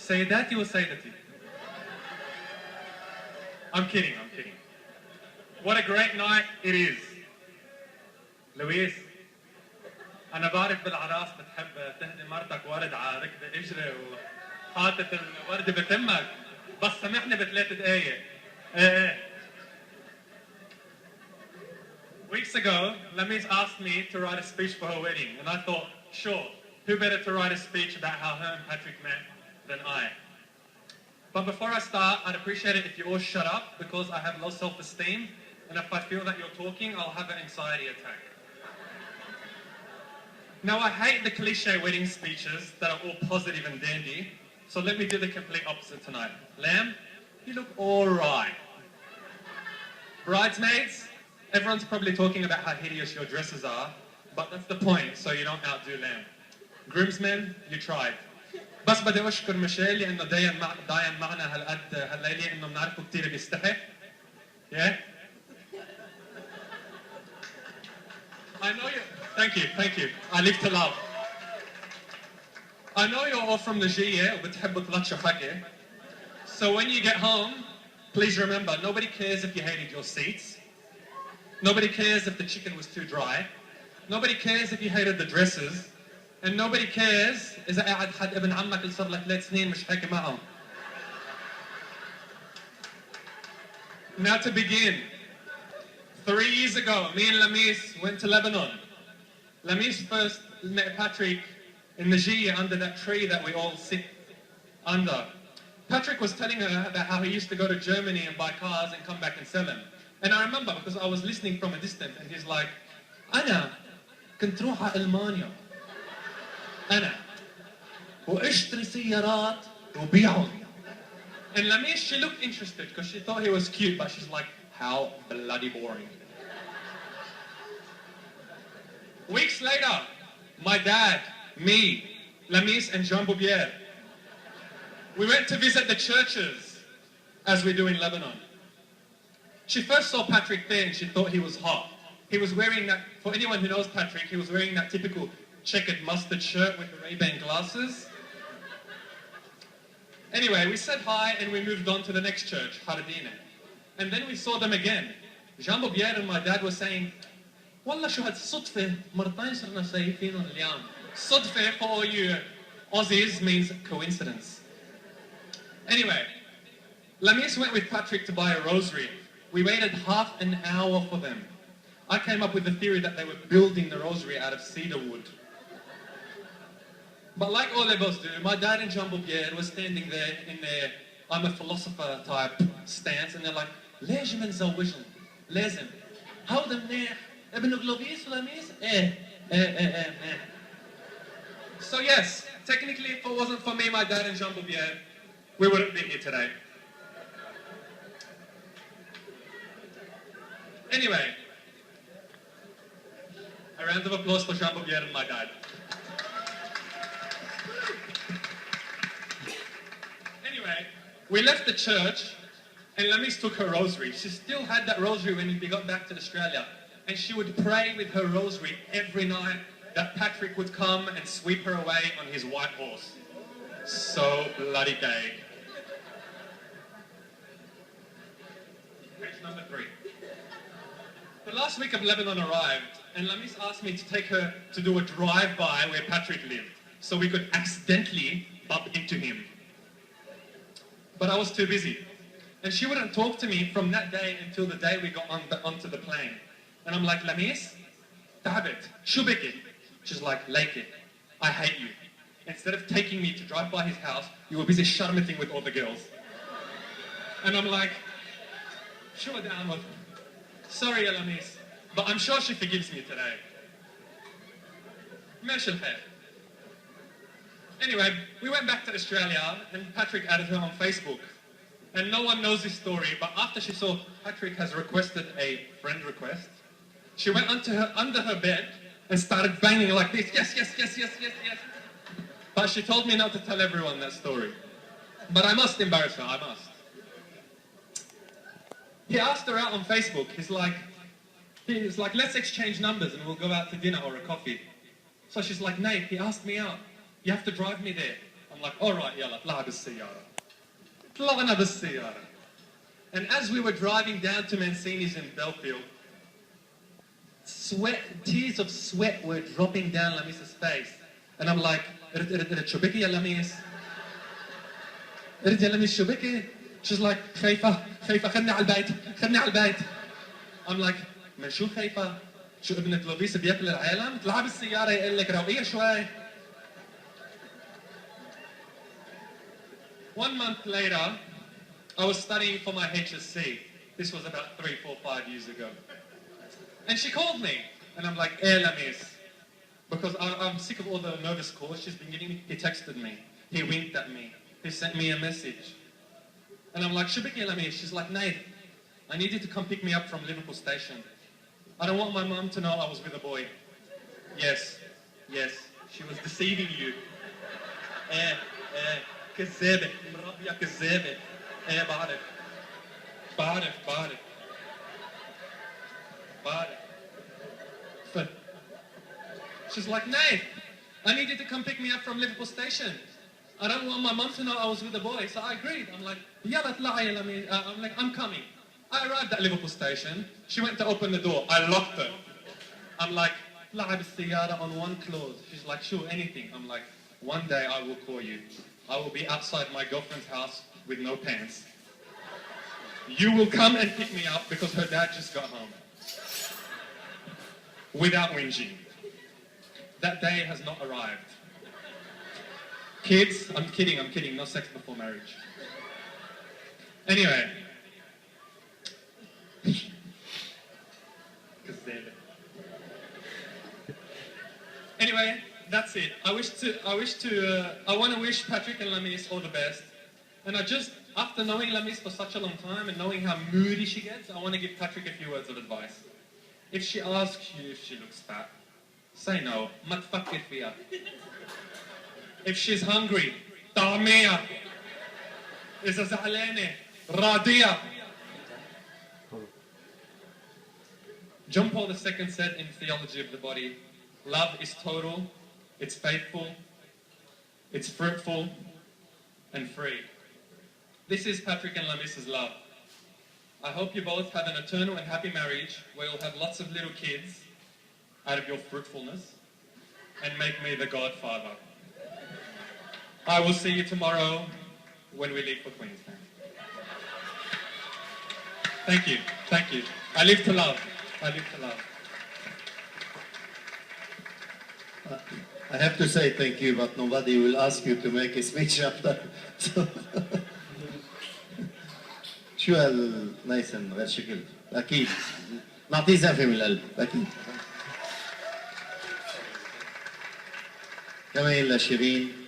سيداتي وسيدتي. I'm kidding. What a great night it is. لويس أنا بعرف بالعراس بتحب تهدي مرتك ورد على ركبة إجري وحاطط الورد بتمك، بس سامحني ب3 دقايق. إيه. Weeks ago, Lamise asked me to write a speech for her wedding, and I thought, sure, who better to write a speech about how her and Patrick met than I? But before I start, I'd appreciate it if you all shut up, because I have low self-esteem, and if I feel that you're talking, I'll have an anxiety attack. Now, I hate the cliche wedding speeches that are all positive and dandy, so let me do the complete opposite tonight. Lamb, you look all right. Bridesmaids, everyone's probably talking about how hideous your dresses are, but that's the point, so you don't outdo Lamb. Groomsmen, you tried. بس بدي أشكر ميشيل لأنه داين معنا هالليلة إنه بنعرفه كتير بيستحي. Yeah? I know you. Thank you. I live to love. I know you're all from the GIE وبتحبوا تلطشوا حكي. So when you get home, please remember, nobody cares if you hated your seats. Nobody cares if the chicken was too dry. Nobody cares if you hated the dresses. And nobody cares إذا قاعد حد ابن عمك اللي صار لك 3 سنين مش حاكي معه. Now to begin. 3 years ago, me and Lamise went to Lebanon. Lamise first met Patrick in the Gia under that tree that we all sit under. Patrick was telling her about how he used to go to Germany and buy cars and come back and sell them. And I remember because I was listening from a distance and he's like, أنا كنت روح على ألمانيا. أنا واشتري سيارات وبيعهم. And Lamise, she looked interested because she thought he was cute, but she's like, how bloody boring. Weeks later, my dad, me, Lamise and Jean Boubier, we went to visit the churches as we do in Lebanon. She first saw Patrick there and she thought he was hot. He was wearing that, for anyone who knows Patrick, he was wearing that typical checkered mustard shirt with the Ray-Ban glasses. Anyway, we said hi and we moved on to the next church, Haradine. And then we saw them again. Jean Boubier and my dad were saying, والله شو هالصدفة مرتين صرنا شايفينهم اليوم. صدفة for all you Aussies means coincidence. Anyway, Lamise went with Patrick to buy a rosary. We waited half an hour for them. I came up with the theory that they were building the rosary out of cedar wood. But like all of us do, my dad and Jean Boubier were standing there in their I'm a philosopher type stance, and they're like, ليش بنزوجهم؟ لازم. هودا منيح. ابن غلوبيس ولاميس؟ إيه. So yes, technically if it wasn't for me, my dad and Jean Boubier, we wouldn't be here today. Anyway, a round of applause for Jean Boubier and my dad. Anyway, we left the church and Lamise took her rosary. She still had that rosary when we got back to Australia. And she would pray with her rosary every night that Patrick would come and sweep her away on his white horse. So bloody gay. Page number 3. The last week of Lebanon arrived, and Lamise asked me to take her to do a drive-by where Patrick lived, so we could accidentally bump into him. But I was too busy. And she wouldn't talk to me from that day until the day we got onto the plane. And I'm like, Lamise, تعبت, شو بكي? She's like, Lake, I hate you. Instead of taking me to drive by his house, you were busy sharmuting with all the girls. And I'm like, شو بدي أعمل? Sorry, Lamise, but I'm sure she forgives me today. ماشي الحال. Anyway, we went back to Australia and Patrick added her on Facebook. And no one knows this story, but after she saw Patrick has requested a friend request, she went under her bed and started banging like this, yes. But she told me not to tell everyone that story. But I must embarrass her, I must. He asked her out on Facebook. He's like, let's exchange numbers and we'll go out to dinner or a coffee. So she's like, Nate, he asked me out. You have to drive me there. I'm I'm like, all right, يلا اطلع بالسيارة. طلعنا بالسيارة. And as we were driving down to Mancini's in Belfield, tears of sweat were dropping down Lamis's face. And I'm like, شو بكي يا لميس؟ يا لميس شو بكي? She's like, خايفة خدني على البيت. I'm like, من شو خايفة؟ شو ابنة لوبيس بياكل العالم؟ اطلع بالسيارة يقول لك روقية شوي. 1 month later, I was studying for my HSC. This was about 3, 4, 5 years ago. And she called me. And I'm like, Lamis. Because I'm sick of all the nervous calls she's been getting. He texted me. He winked at me. He sent me a message. And I'm like, Shubiki Lamis. She's like, Nate, I need you to come pick me up from Liverpool Station. I don't want my mum to know I was with a boy. Yes. She was deceiving you. كذابة مربية كذابة بعرف She's like, Nate, I need you to come pick me up from Liverpool Station. I don't want my mum to know I was with a boy. So I agreed. I'm like, I'm like, I'm coming. I arrived at Liverpool Station. She went to open the door. I locked her. I'm like, لعب السيارة on one clause. She's like, sure, anything. I'm like, one day I will call you. I will be outside my girlfriend's house with no pants. You will come and pick me up because her dad just got home. Without whinging. That day has not arrived. Kids, I'm kidding, no sex before marriage. Anyway. Anyway, that's it. I want to wish Patrick and Lamis all the best. And after knowing Lamis for such a long time and knowing how moody she gets, I want to give Patrick a few words of advice. If she asks you if she looks fat, say no. ما تفكر فيها. If she's hungry, طعمية. إذا زعلانة, راضية. John Paul II said in Theology of the Body, love is total, it's faithful, it's fruitful, and free. This is Patrick and Lamis's love. I hope you both have an eternal and happy marriage where you'll have lots of little kids out of your fruitfulness and make me the godfather. I will see you tomorrow when we leave for Queensland. Thank you. I live to love. I have to say thank you, but nobody will ask you to make a speech after. شو هالنايسن بهالشكل؟ أكيد نعطيه زنفة من القلب، أكيد. كمان لشيرين